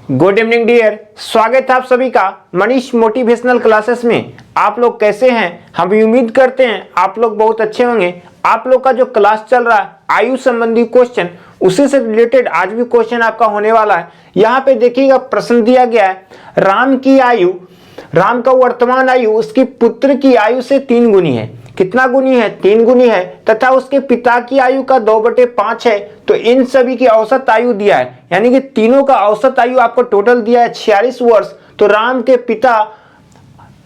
Good evening dear, स्वागत है आप सभी का मनीष मोटिवेशनल क्लासेस में। आप लोग कैसे हैं? हम भी उम्मीद करते हैं आप लोग बहुत अच्छे होंगे। आप लोग का जो क्लास चल रहा है आयु संबंधी क्वेश्चन, उसी से रिलेटेड आज भी क्वेश्चन आपका होने वाला है। यहाँ पे देखिएगा प्रश्न दिया गया है, राम की आयु, राम का वर्तमान आयु उसकी पुत्र की आयु से 3 गुनी है। कितना गुनी है? 3 गुनी है। तथा उसके पिता की आयु का 2/5 है। तो इन सभी की औसत आयु दिया है, यानी कि तीनों का औसत आयु आपको टोटल दिया है 46 वर्ष। तो राम के पिता,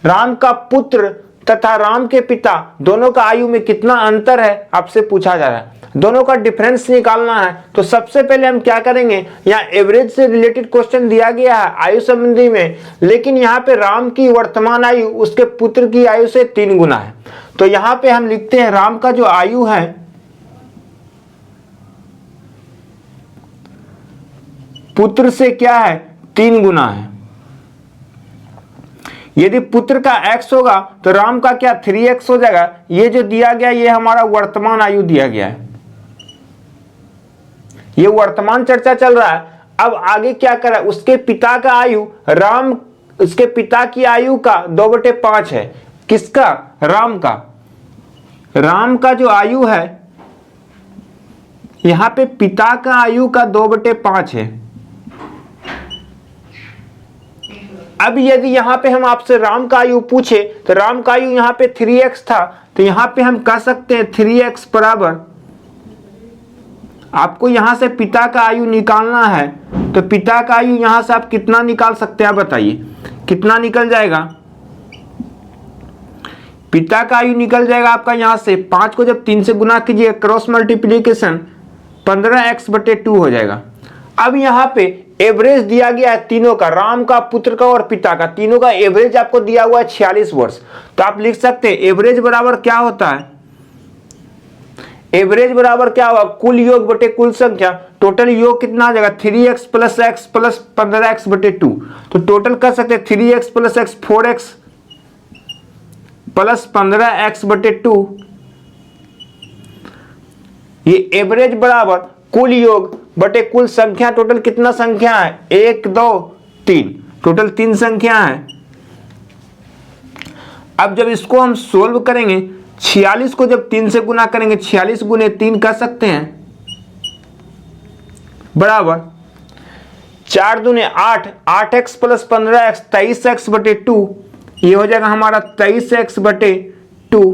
राम का पुत्र तथा राम के पिता दोनों का आयु में कितना अंतर है आपसे पूछा जा रहा है। दोनों का डिफरेंस निकालना है। तो सबसे पहले हम क्या करेंगे, यहाँ एवरेज से रिलेटेड क्वेश्चन दिया गया है आयु संबंधी में, लेकिन यहाँ पे राम की वर्तमान आयु उसके पुत्र की आयु से 3 गुना है। तो यहाँ पे हम लिखते हैं राम का जो आयु है पुत्र से क्या है? 3 गुना है। यदि पुत्र का x होगा तो राम का क्या 3x हो जाएगा। ये जो दिया गया ये हमारा वर्तमान आयु दिया गया है, ये वर्तमान चर्चा चल रहा है। अब आगे क्या करा, उसके पिता का आयु, राम उसके पिता की आयु का 2/5 है। किसका? राम का। राम का जो आयु है यहां पे पिता का आयु का 2/5 है। अब यदि यहां पे हम आपसे राम का आयु पूछे तो राम का आयु यहां पे 3x था, तो यहां पे हम कह सकते हैं 3x बराबर, आपको यहां से पिता का आयु निकालना है तो पिता का आयु यहां से आप कितना निकाल सकते हैं? बताइए कितना निकल जाएगा। पिता का आयु निकल जाएगा आपका यहां से 5 को जब 3 से गुना कीजिए, क्रॉस मल्टीप्लीकेशन 15x/2 हो जाएगा। अब यहां पे एवरेज दिया गया है तीनों का, राम का, पुत्र का और पिता का, तीनों का एवरेज आपको दिया हुआ है 46 वर्ष। तो आप लिख सकते हैं एवरेज बराबर क्या होता है? एवरेज बराबर क्या होगा? कुल योग बटे कुल संख्या। टोटल योग कितना आ जाएगा? 3x + x + 15x/2। तो टोटल कर सकते हैं 3x + x 4x + 15x/2। ये एवरेज बराबर कुल योग बटे कुल संख्या। टोटल कितना संख्या है? 1 2 3, टोटल 3 संख्या है। अब जब इसको हम सोल्व करेंगे, 46 को जब 3 से गुना करेंगे, 46 × 3 कर सकते हैं, बराबर 4 दूने 8, 8x + 15x 23x/2। ये हो जाएगा हमारा 23x/2।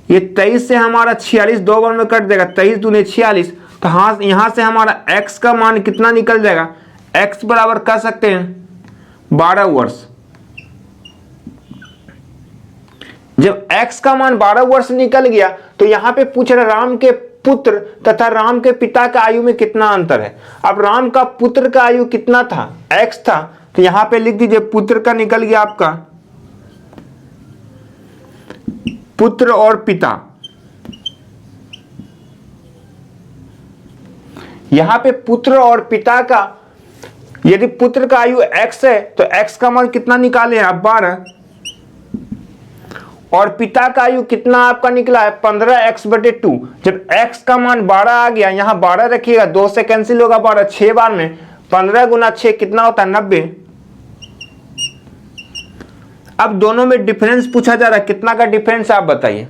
ये 23 से हमारा 46 2 बार में कट देगा, 23 दूने 46। तो हाँ, यहां से हमारा x का मान कितना निकल जाएगा? x बराबर कर सकते हैं 12 वर्ष। जब x का मान 12 वर्ष निकल गया तो यहां पे पूछ रहा राम के पुत्र तथा राम के पिता का आयु में कितना अंतर है। अब राम का पुत्र का आयु कितना था? x था। तो यहां पे लिख दीजिए पुत्र का निकल गया आपका, पुत्र और पिता। यहां पे पुत्र और पिता का, यदि पुत्र का आयु x है तो x का मान कितना निकाले आप? 12। और पिता का आयु कितना आपका निकला है? 15x/2। जब x का मान 12 आ गया, यहां 12 रखिएगा, 2 से कैंसिल होगा 12, 6 बार में 15 × 6 कितना होता है? 90। अब दोनों में डिफरेंस पूछा जा रहा है, कितना का डिफरेंस आप बताइए।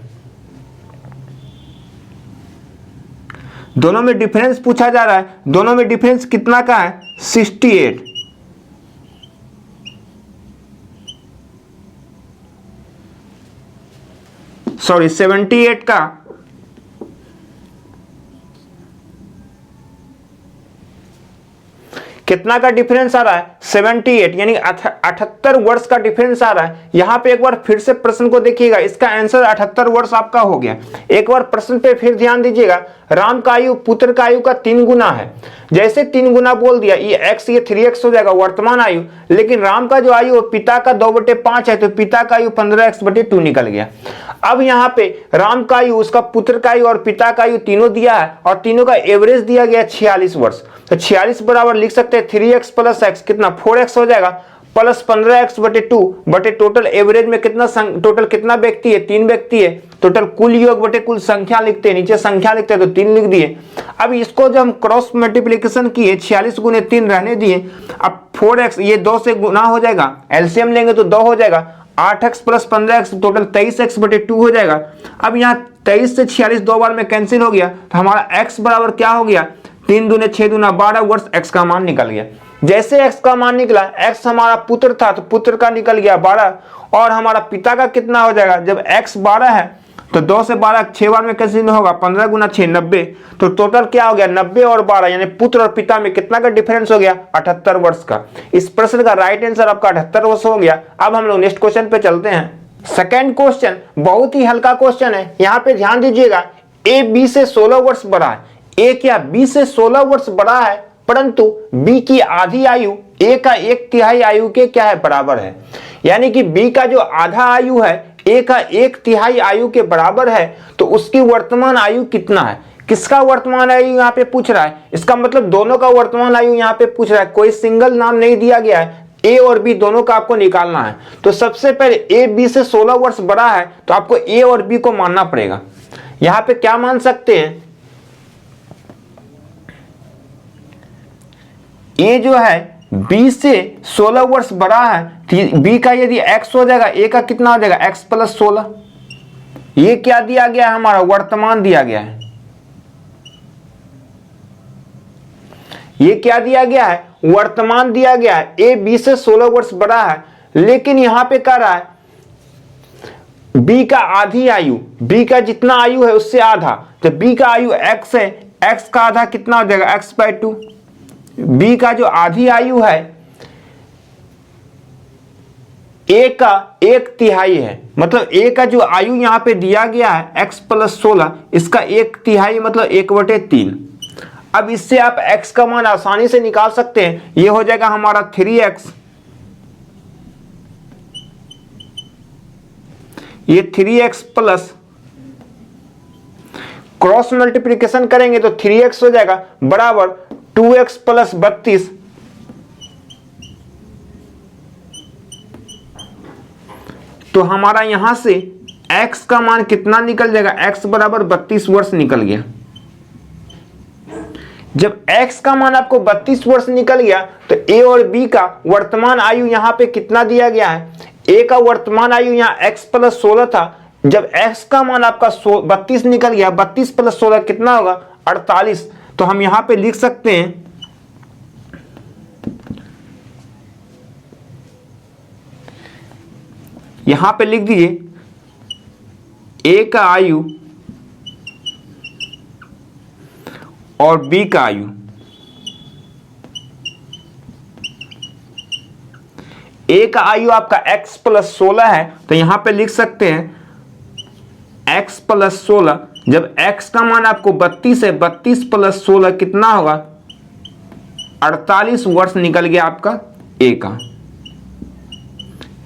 दोनों में डिफरेंस पूछा जा रहा है, दोनों में डिफरेंस कितना का है? 68। सॉरी 78 का। कितना का डिफरेंस आ रहा है? 78, यानी 78 वर्ष का डिफरेंस आ रहा है। यहां पे एक बार फिर से प्रश्न को देखिएगा, इसका आंसर 78 वर्ष आपका हो गया। एक बार प्रश्न पे फिर ध्यान दीजिएगा, राम का आयु पुत्र का आयु का 3 गुना है। जैसे 3 गुना बोल दिया, ये x ये 3x हो जाएगा वर्तमान आयु, लेकिन राम का जो आयु पिता का 2/5 है, तो पिता का आयु 15x/2 निकल गया। अब यहाँ पे राम का आयु, उसका पुत्र का आयु और पिता का आयु तीनों दिया है और तीनों का एवरेज दिया गया 46 वर्ष। तो 46 बराबर लिख सकते हैं 3x + x कितना? 4x हो जाएगा। प्लस 15x बटे 2 बटे टोटल एवरेज में टोटल कितना व्यक्ति है, 3 व्यक्ति है। टोटल कुल योग बटे कुल संख्या लिखते हैं, नीचे संख्या लिखते हैं तो 3 लिख दिए। अब इसको जब हम क्रॉस मल्टीप्लिकेशन किए 46 गुने 3 रहने दिए। अब 4x ये 2 से गुना हो जाएगा, एलसीएम लेंगे तो 2 हो जाएगा। 8x plus 15x total 23x बटे 2 हो जाएगा। अब यहाँ 23 से 46 दो बार में कैंसिल हो गया तो हमारा x बराबर क्या हो गया, 3 दूने 6 दूना 12 वर्ष x का मान निकल गया। जैसे x का मान निकला, x हमारा पुत्र था तो पुत्र का निकल गया 12, और हमारा पिता का कितना हो जाएगा, जब x 12 है तो 2 से 12 6 बार में कैंसिल होगा, 15 गुना 6 90, तो टोटल क्या हो गया 90 और 12, यानी पुत्र और पिता में कितना का डिफरेंस हो गया, 78 वर्ष का। इस प्रश्न का राइट आंसर आपका 78 वर्ष हो गया। अब हम लोग नेक्स्ट क्वेश्चन पे चलते हैं। सेकेंड क्वेश्चन बहुत ही हल्का क्वेश्चन है, यहाँ पे ध्यान दीजिएगा। ए बी से 16 वर्ष बड़ा है, ए क्या बी से 16 वर्ष बड़ा है, परंतु बी की आधी आयु ए का 1/3 आयु के क्या है, बराबर है। यानी कि बी का जो आधा आयु है ए का 1/3 आयु के बराबर है, तो उसकी वर्तमान आयु कितना है। किसका वर्तमान आयु यहाँ पे पूछ रहा है, इसका मतलब दोनों का वर्तमान आयु यहाँ पे पूछ रहा है, कोई सिंगल नाम नहीं दिया गया है, ए और बी दोनों का आपको निकालना है। तो सबसे पहले ए बी से 16 वर्ष बड़ा है तो आपको ए और बी को मानना पड़ेगा। यहाँ पे क्या मान सकते हैं, ए जो है बी से 16 वर्ष बड़ा है, बी का यदि x हो जाएगा, ए का कितना हो जाएगा x प्लस 16। ये क्या दिया गया है, हमारा वर्तमान दिया गया है। ये क्या दिया गया है, वर्तमान दिया गया है। ए बी से 16 वर्ष बड़ा है, लेकिन यहां पे कह रहा है बी का आधी आयु, बी का जितना आयु है उससे आधा, तो बी का आयु x है, x का आधा कितना हो जाएगा x/2। बी का जो आधी आयु है ए का 1/3 है, मतलब ए का जो आयु यहां पे दिया गया है x प्लस 16, इसका 1/3 मतलब 1/3। अब इससे आप x का मान आसानी से निकाल सकते हैं, ये हो जाएगा हमारा 3x, ये 3x प्लस क्रॉस मल्टीप्लिकेशन करेंगे तो 3x हो जाएगा बराबर 2x प्लस 32, तो हमारा यहां से x का मान कितना निकल जाएगा, x बराबर 32 वर्ष निकल गया। जब x का मान आपको 32 वर्ष निकल गया तो a और b का वर्तमान आयु यहां पे कितना दिया गया है, a का वर्तमान आयु यहां x प्लस 16 था, जब x का मान आपका 32 निकल गया, 32 प्लस 16 कितना होगा 48, तो हम यहां पे लिख सकते हैं यहां पे लिख दीजिए ए का आयु और बी का आयु। ए का आयु आपका x प्लस 16 है, तो यहां पे लिख सकते हैं x प्लस 16, जब x का मान आपको 32 है, 32 प्लस 16 कितना होगा 48 वर्ष निकल गया आपका ए का।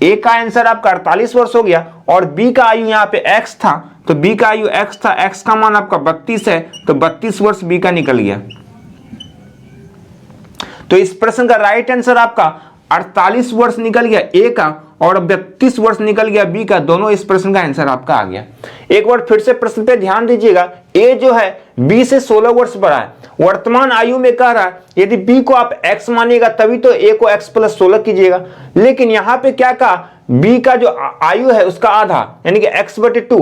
ए का आंसर आपका 48 वर्ष हो गया, और बी का आयु यहाँ पे x था, तो बी का आयु x था, x का मान आपका 32 है, तो 32 वर्ष बी का निकल गया। तो इस प्रश्न का राइट आंसर आपका 48 वर्ष निकल गया ए का, और 32 वर्ष निकल गया बी का। दोनों इस प्रश्न का आंसर आपका आ गया। एक बार फिर से प्रश्न पे ध्यान दीजिएगा, ए जो है बी से 16 वर्ष बड़ा है, वर्तमान आयु में कह रहा है यदि बी को आप x मानिएगा तभी तो ए को x प्लस 16 कीजिएगा, लेकिन यहां पे क्या कहा, बी का जो आयु है उसका आधा यानी कि x/2,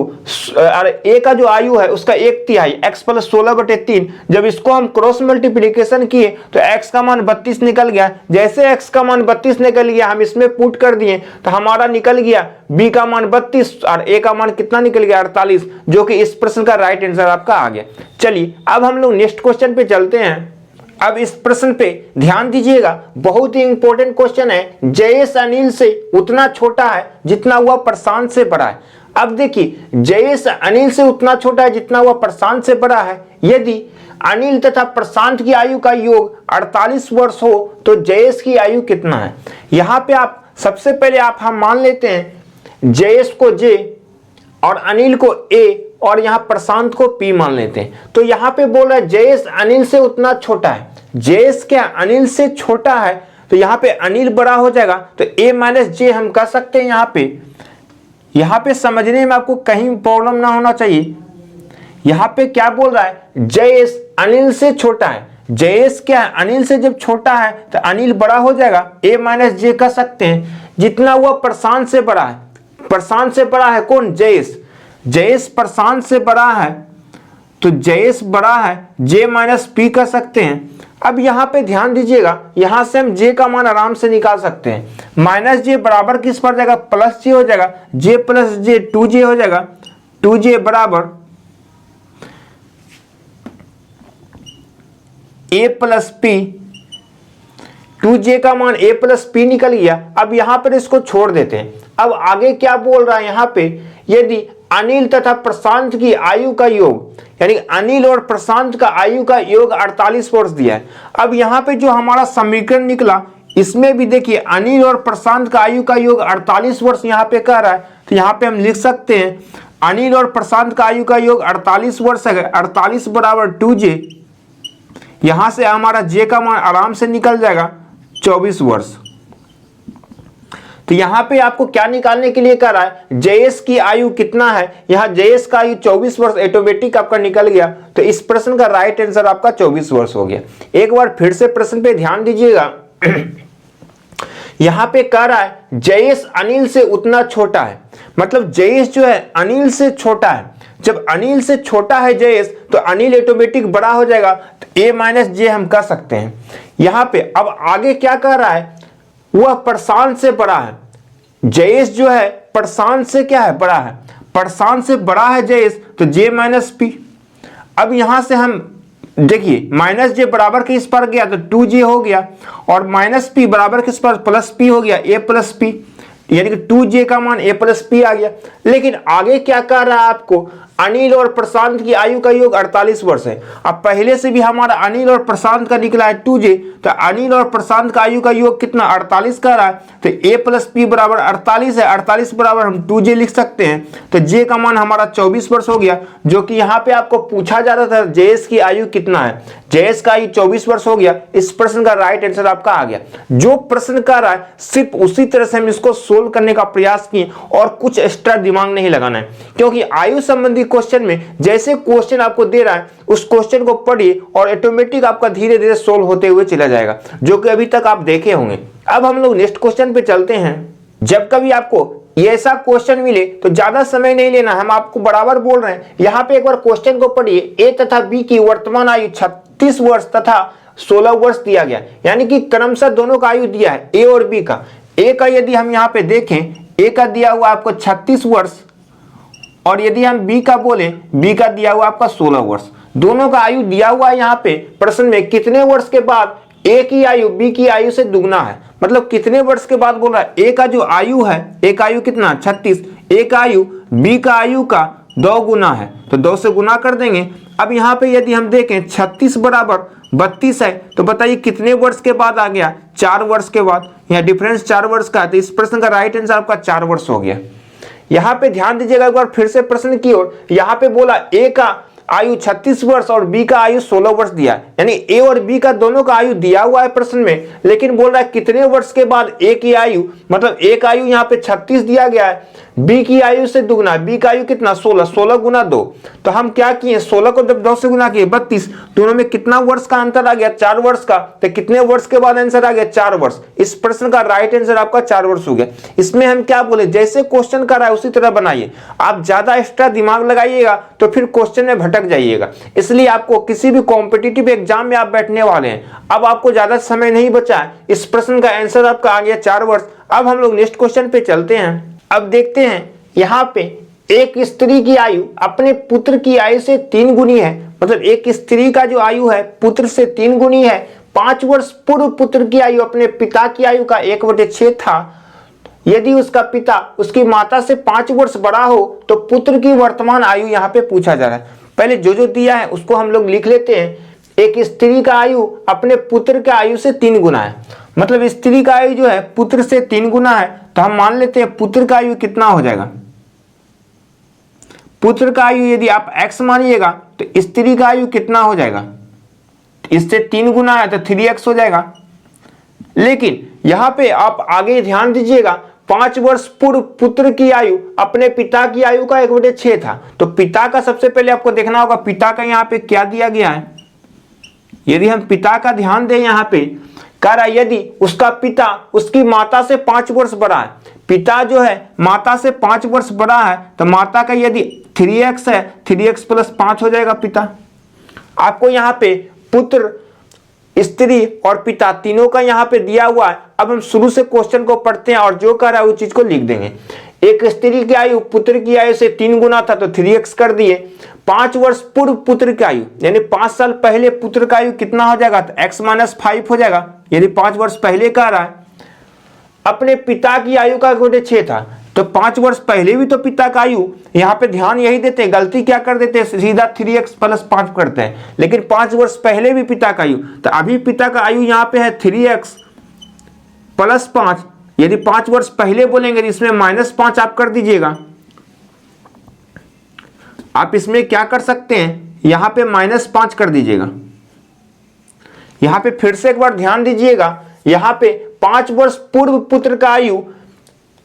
और ए का जो आयु है उसका 1/3 x प्लस 16/3। जब इसको हम क्रॉस मल्टीप्लिकेशन किए तो x का मान 32 निकल गया। जैसे x का मान 32 निकल गया हम इसमें पुट कर दिए तो हमारा निकल गया b का मान 32 और a का मान कितना निकल गया 48, जो कि इस प्रश्न का राइट आंसर आपका आ गया। चलिए अब हम लोग नेक्स्ट क्वेश्चन पे चलते हैं। अब इस प्रश्न पे ध्यान दीजिएगा, बहुत ही इंपॉर्टेंट क्वेश्चन है। जयेश अनिल से उतना छोटा है जितना वह प्रशांत से बड़ा है। अब देखिए, जयेश अनिल से उतना छोटा है जितना वह प्रशांत से बड़ा है। यदि अनिल तथा प्रशांत की आयु का योग 48 वर्ष हो तो जयेश की आयु कितना है। यहाँ पे आप सबसे पहले हम मान लेते हैं जयेश को जे और अनिल को ए और यहाँ प्रशांत को पी मान लेते हैं। तो यहाँ पे बोल रहा है जयेश अनिल से उतना छोटा है। जयेश क्या अनिल से छोटा है, तो यहाँ पे अनिल बड़ा हो जाएगा, तो a माइनस जे हम कह सकते हैं। यहाँ पे समझने में आपको कहीं प्रॉब्लम ना होना चाहिए। यहाँ पे क्या बोल रहा है, जयेश अनिल से छोटा है। जयेश क्या है, अनिल से जब छोटा है तो अनिल बड़ा हो जाएगा, a माइनस जे कह सकते हैं। जितना हुआ प्रशांत से बड़ा है। प्रशांत से बड़ा है कौन, जयेश। जयेश प्रशांत से बड़ा है, तो जयेश बड़ा है, जे माइनस पी कह सकते हैं। अब यहाँ पे ध्यान दीजिएगा, यहाँ से हम जे का मान आराम से निकाल सकते हैं। माइनस जे बराबर किस पर जाएगा, प्लस जे हो जाएगा। जे प्लस जे 2j हो जाएगा। 2j बराबर a प्लस पी। 2j का मान a प्लस पी निकल गया। अब यहाँ पर इसको छोड़ देते हैं। अब आगे क्या बोल रहा है यहाँ पे, यदि अनिल तथा प्रशांत की आयु का योग, यानी अनिल और प्रशांत का आयु का योग 48 वर्ष दिया है। अब यहाँ पे जो हमारा समीकरण निकला, इसमें भी देखिए अनिल और प्रशांत का आयु का योग 48 वर्ष यहाँ पे कह रहा है। तो यहाँ पे हम लिख सकते हैं अनिल और प्रशांत का आयु का योग 48 वर्ष है। 48 बराबर 2j, यहां से हमारा जे का मान आराम से निकल जाएगा 24 वर्ष। तो यहां पे आपको क्या निकालने के लिए कह रहा है, जयेश की आयु कितना है। यहां जयेश का आयु 24 वर्ष ऑटोमेटिक आपका निकल गया। तो इस प्रश्न का राइट आंसर आपका 24 वर्ष हो गया। एक बार फिर से प्रश्न पे ध्यान दीजिएगा। यहां पे कह रहा है जयेश अनिल से उतना छोटा है, मतलब जयेश जो है अनिल से छोटा है। जब अनिल से छोटा है जयेश, तो अनिल ऑटोमेटिक बड़ा हो जाएगा, तो a माइनस जे हम कह सकते हैं। यहां पे अब आगे क्या कह रहा है, वह प्रशांत से बड़ा है। जयेश जो है प्रशांत से क्या है, बड़ा है। प्रशांत से बड़ा है जयेश, तो जे माइनस पी। अब यहां से हम देखिए माइनस जे बराबर किस पर गया, तो 2j हो गया, और माइनस पी बराबर किस पर, प्लस पी हो गया, a प्लस पी, यानी कि 2j का मान a प्लस पी आ गया। लेकिन आगे क्या कह रहा है आपको, अनिल और प्रशांत की आयु का योग 48 वर्ष है। अब पहले से भी हमारा अनिल और प्रशांत का निकला है 2j, तो अनिल और प्रशांत का आयु का योग कितना 48 का रहा है। तो a प्लस पी बराबर 48 है। 48 बराबर हम 2j लिख सकते हैं। तो j का मान हमारा 24 वर्ष हो गया, जो कि यहाँ पे आपको पूछा जा रहा था जयेश की आयु कितना है। जयेश का आयु 24 वर्ष हो गया। इस प्रश्न का राइट आंसर आपका आ गया। जो प्रश्न कर रहा है सिर्फ उसी तरह से हम इसको सोल्व करने का प्रयास किए, और कुछ एक्स्ट्रा दिमाग नहीं लगाना है, क्योंकि आयु संबंधी क्वेश्चन में जैसे क्वेश्चन आपको दे रहा है उस क्वेश्चन को पढ़िए और ऑटोमेटिक आपका धीरे धीरे सोल्व होते हुए चला जाएगा, जो कि अभी तक आप देखे होंगे। अब हम लोग नेक्स्ट क्वेश्चन पे चलते हैं। जब कभी आपको ये ऐसा क्वेश्चन मिले तो ज्यादा समय नहीं लेना, हम आपको बराबर बोल रहे हैं। यहाँ पे एक बार क्वेश्चन को पढ़िए। ए तथा बी की वर्तमान आयु 36 वर्ष तथा 16 वर्ष दिया गया, यानी कि क्रमशः दोनों का आयु दिया है, ए और बी का। ए का यदि हम यहाँ पे देखें, ए का दिया हुआ आपको 36 वर्ष, और यदि हम बी का बोले, बी का दिया हुआ आपका 16 वर्ष। दोनों का आयु दिया हुआ है। यहाँ पे प्रश्न में कितने वर्ष के बाद ए की आयु बी की आयु से दुगना है, मतलब कितने वर्ष के बाद बोल रहा है। ए का जो आयु है, ए का आयु कितना 36, ए का आयु बी का आयु का 2 गुना है, तो 2 से गुना कर देंगे। अब यहाँ पे यदि हम देखें 36 बराबर 32 है, तो बताइए कितने वर्ष के बाद आ गया, 4 वर्ष के बाद। यहाँ डिफरेंस 4 वर्ष का है, तो इस प्रश्न का राइट आंसर आपका 4 वर्ष हो गया। यहाँ पे ध्यान दीजिएगा एक बार फिर से प्रश्न की ओर। यहाँ पे बोला ए का आयु 36 वर्ष और बी का आयु 16 वर्ष दिया, यानी ए और बी का दोनों का आयु दिया हुआ है प्रश्न में, लेकिन बोल रहा है कितने वर्ष के बाद ए की आयु, मतलब ए का आयु यहाँ पे 36 दिया गया है, बी की आयु से दुगना, बी का आयु कितना 16, 16 गुना 2। तो हम क्या किए, 16 को जब 2 से गुना किए 32, दोनों में कितना वर्ष का अंतर आ गया, 4 वर्ष का। तो कितने वर्ष के बाद आंसर आ गया, 4 वर्ष। इस प्रश्न का राइट आंसर आपका 4 वर्ष हो गया। इसमें हम क्या बोले, जैसे क्वेश्चन कर रहा है उसी तरह बनाइए। आप ज्यादा एक्स्ट्रा दिमाग लगाइएगा तो फिर क्वेश्चन में भटक जाइएगा। इसलिए आपको किसी भी कॉम्पिटिटिव एग्जाम में आप बैठने वाले हैं, अब आपको ज्यादा समय नहीं बचा है। इस प्रश्न का आंसर आपका आ गया 4 वर्ष। अब हम लोग नेक्स्ट क्वेश्चन पे चलते हैं। अब देखते हैं यहाँ पे एक स्त्री की आयु अपने पुत्र की आयु से 3 गुनी है, मतलब एक स्त्री का जो आयु है पुत्र से 3 गुनी है। 5 वर्ष पूर्व पुत्र की आयु अपने पिता की आयु का 1/6 था। यदि उसका पिता उसकी माता से 5 वर्ष बड़ा हो तो पुत्र की वर्तमान आयु यहाँ पे पूछा जा रहा है। पहले जो दिया है उसको हम लोग लिख लेते हैं। एक स्त्री का आयु अपने पुत्र के आयु से 3 गुना है, मतलब स्त्री का आयु जो है पुत्र से 3 गुना है। तो हम मान लेते हैं पुत्र का आयु कितना हो जाएगा, पुत्र का आयु यदि आप x मानिएगा तो स्त्री का आयु कितना हो जाएगा, इससे 3 गुना है तो 3x हो जाएगा। लेकिन यहाँ पे आप आगे ध्यान दीजिएगा, 5 वर्ष पूर्व पुत्र की आयु अपने पिता की आयु का 1/6 था। तो पिता का सबसे पहले आपको देखना होगा पिता का यहाँ पे क्या दिया गया है। यदि हम पिता का ध्यान दें, यहाँ पे कह रहा है यदि उसका पिता उसकी माता से 5 वर्ष बड़ा है, पिता जो है माता से 5 वर्ष बड़ा है, तो माता का यदि 3x है, 3x + 5 हो जाएगा पिता। आपको यहाँ पे पुत्र, स्त्री और पिता तीनों का यहाँ पे दिया हुआ है। अब हम शुरू से क्वेश्चन को पढ़ते हैं और जो कर रहा है उस चीज को लिख देंगे। एक स्त्री की आयु पुत्र की आयु से 3 गुना था तो 3x कर दिए। 5 वर्ष पूर्व पुत्र की आयु यानी 5 साल पहले पुत्र का आयु कितना हो जाएगा, तो x - 5 हो जाएगा। यदि 5 वर्ष पहले का रहा है, अपने पिता की आयु का 1/6 था, तो 5 वर्ष पहले भी तो पिता का आयु, यहाँ पे ध्यान यही देते हैं, गलती क्या कर देते हैं, सीधा 3x + 5 करते हैं, लेकिन 5 वर्ष पहले भी पिता का आयु, तो अभी पिता का आयु यहाँ पे है 3x + 5। यदि 5 वर्ष पहले बोलेंगे तो इसमें -5 आप कर दीजिएगा। आप इसमें क्या कर सकते हैं, यहाँ पे -5 कर दीजिएगा। यहाँ पे फिर से एक बार ध्यान दीजिएगा, यहाँ पे 5 वर्ष पूर्व पुत्र का आयु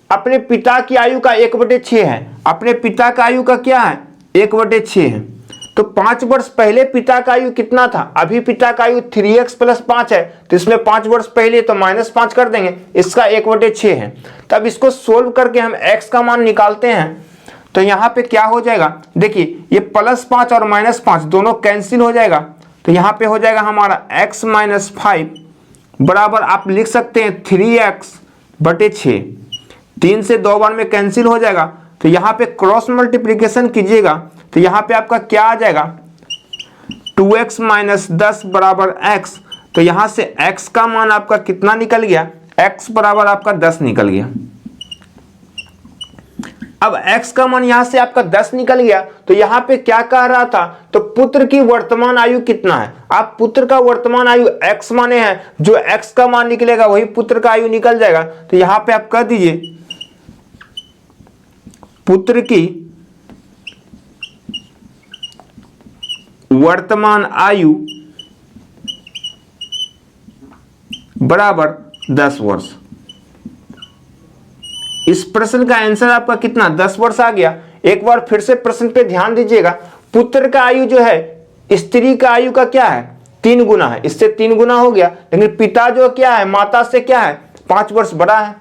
अपने पिता की आयु का 1/6 है। अपने पिता का आयु का क्या है, 1/6 है। तो 5 वर्ष पहले पिता का आयु कितना था, अभी पिता का आयु 3x + 5 है, तो इसमें 5 वर्ष पहले तो -5 कर देंगे, इसका 1/6 है। तब इसको सोल्व करके हम x का मान निकालते हैं, तो यहाँ पे क्या हो जाएगा, देखिए ये +5 और -5 दोनों कैंसिल हो जाएगा, तो यहाँ पे हो जाएगा हमारा x - 5 बराबर आप लिख सकते हैं 3x/6। 3 से 2 बार में कैंसिल हो जाएगा, तो यहाँ पे क्रॉस मल्टीप्लिकेशन कीजिएगा, तो यहाँ पे आपका क्या आ जाएगा, 2x - 10 बराबर x। तो यहाँ से x का मान आपका कितना निकल गया, x बराबर आपका 10 निकल गया। अब x का मान यहाँ से आपका 10 निकल गया, तो यहाँ पे क्या कह रहा था, तो पुत्र की वर्तमान आयु कितना है। आप पुत्र का वर्तमान आयु x माने हैं, जो x का मान निकलेगा वही पुत्र का आयु निकल जाएगा। तो यहाँ पे आप कह दीजिए पुत्र की वर्तमान आयु बराबर 10 वर्ष। इस प्रश्न का आंसर आपका कितना, 10 वर्ष आ गया। एक बार फिर से प्रश्न पे ध्यान दीजिएगा, पुत्र का आयु जो है स्त्री का आयु का क्या है, 3 गुना है, इससे 3 गुना हो गया। लेकिन पिता जो क्या है, माता से क्या है, 5 वर्ष बड़ा है,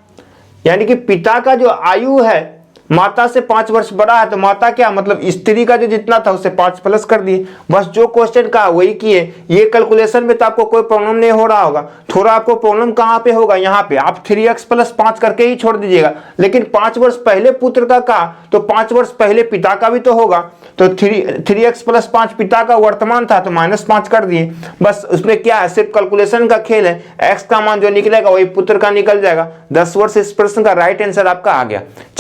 यानी कि पिता का जो आयु है माता से 5 वर्ष बड़ा है, तो माता क्या मतलब स्त्री का जो जितना था उससे 5 प्लस कर दिए। बस जो क्वेश्चन का वही किए। ये कैलकुलेशन में तो आपको कोई प्रॉब्लम नहीं हो रहा होगा, थोड़ा आपको प्रॉब्लम कहाँ पे होगा, यहाँ पे आप 3x + 5 करके ही छोड़ दीजिएगा। लेकिन 5 वर्ष पहले पुत्र का कहा, तो 5 वर्ष पहले पिता का भी तो होगा, तो 3x + 5 पिता का वर्तमान था तो -5 कर दिए। बस उसमें क्या है, सिर्फ कैलकुलेशन का खेल है। x का मान जो निकलेगा वही पुत्र का निकल जाएगा। 10 वर्ष इस प्रश्न का राइट आंसर आपका आ गया।